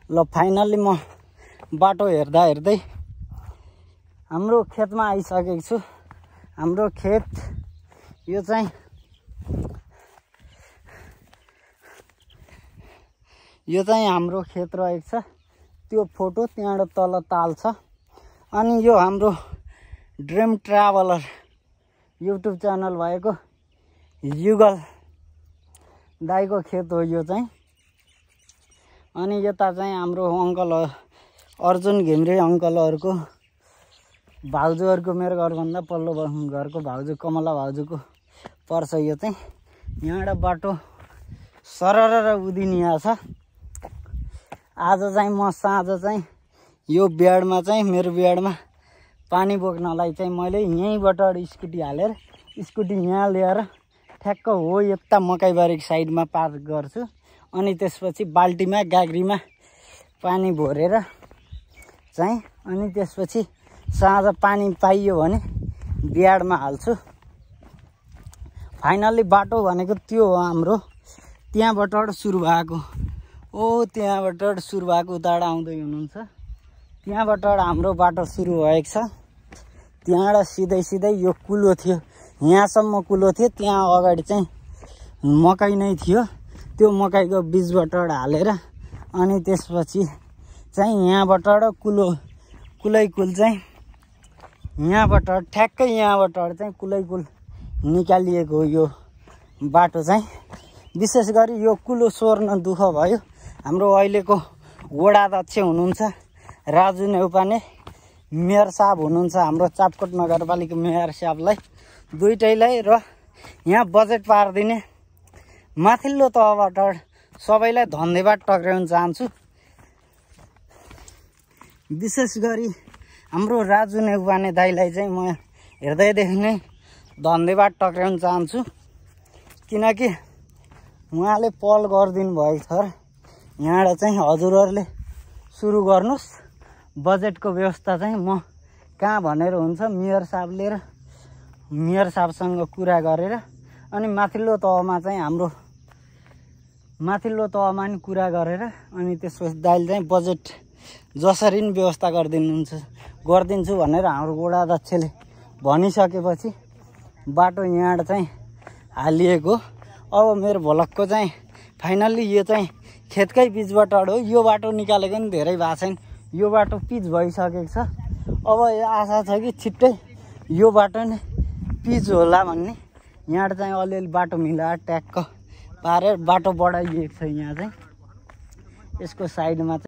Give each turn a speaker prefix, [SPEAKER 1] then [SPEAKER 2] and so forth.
[SPEAKER 1] ल फाइनल्ली म बाटो हेर्दा हेर्दै हाम्रो खेतमा आइसकेको छु। हाम्रो खेत यो चाहिँ हाम्रो खेत रहेको छ। त्यो फोटो त्यहाँबाट तल ताल छ। अनि यो हाम्रो ड्रिम ट्राभलर युट्युब च्यानल भएको युगल दाइको खेत हो यो चाहिँ। अनि यता चाहिँ हाम्रो अङ्कल अर्जुन घिम्रे अङ्कलहरूको भाउजूहरूको मेरो घरभन्दा पल्लो घरको भाउजू कमला भाउजूको पर्छ यो चाहिँ। यहाँबाट बाटो सरर उदिनिया छ। आज चाहिँ म साँझ चाहिँ यो बिहाडमा चाहिँ मेरो बिहाडमा पानी बोक्नलाई चाहिँ मैले यहीँबाट स्कुटी हालेर स्कुटी यहाँ ल्याएर ठ्याक्क हो यता मकैबारीको साइडमा पार्क गर्छु। अनि त्यसपछि बाल्टीमा गाग्रीमा पानी भरेर चाहिँ अनि त्यसपछि साँझ पानी पाइयो भने बिहाडमा हाल्छु। फाइनल्ली बाटो भनेको त्यो हो हाम्रो। त्यहाँबाट सुरु भएको त्यहाँबाट सुरु भएको उताबाट आउँदै हुनुहुन्छ। त्यहाँबाट हाम्रो बाटो सुरु भएको छ। त्यहाँबाट सिधै सिधै यो कुलो थियो, यहाँसम्म कुलो थियो। त्यहाँ अगाडि चाहिँ मकै नै थियो। त्यो मकैको बिचबाट हालेर अनि त्यसपछि चाहिँ यहाँबाट कुलै कुल चाहिँ यहाँबाट ठ्याक्कै यहाँबाट चाहिँ कुलै कुल निकालिएको हो यो बाटो चाहिँ। विशेष गरी यो कुलो सोर्न दुःख भयो। हाम्रो अहिलेको वडाध्यक्ष हुनुहुन्छ राजु नेउपाने, मेयर साहब हुनुहुन्छ हाम्रो चापकोट नगरपालिका मेयर साहबलाई, दुइटैलाई र यहाँ बजेट पारिदिने माथिल्लो तहबाट सबैलाई धन्यवाद टक्राउन चाहन्छु। विशेष गरी हाम्रो राजु नेउपाने दाइलाई चाहिँ म हृदयदेखि नै धन्यवाद टक्राउन चाहन्छु। किनकि उहाँले पहल गरिदिनु भएको छ। यहाँबाट चाहिँ हजुरहरूले सुरु गर्नुहोस्। बजेटको व्यवस्था चाहिँ म कहाँ भनेर हुन्छ मेयर साहबले र मेयर साहबसँग कुरा गरेर अनि माथिल्लो तहमा चाहिँ हाम्रो माथिल्लो तहमा नि कुरा गरेर अनि त्यसपछि दाइले चाहिँ बजेट जसरी नि व्यवस्था गरिदिन्छु भनेर हाम्रो वडाध्यक्षले भनिसकेपछि बाटो यहाँबाट चाहिँ हालिएको। अब मेरो भलकको चाहिँ फाइनल्ली यो चाहिँ खेतकै पिचबाट हो। यो बाटो निकालेको नि धेरै भएको छैन। यो बाटो पिच भइसकेको छ। अब आशा छ कि छिट्टै यो बाटो नै पिच होला भन्ने। यहाँबाट चाहिँ अलिअलि बाटो मिलाएर ट्याक्क पारेर बाटो बढाइएको छ। यहाँ चाहिँ यसको साइडमा चाहिँ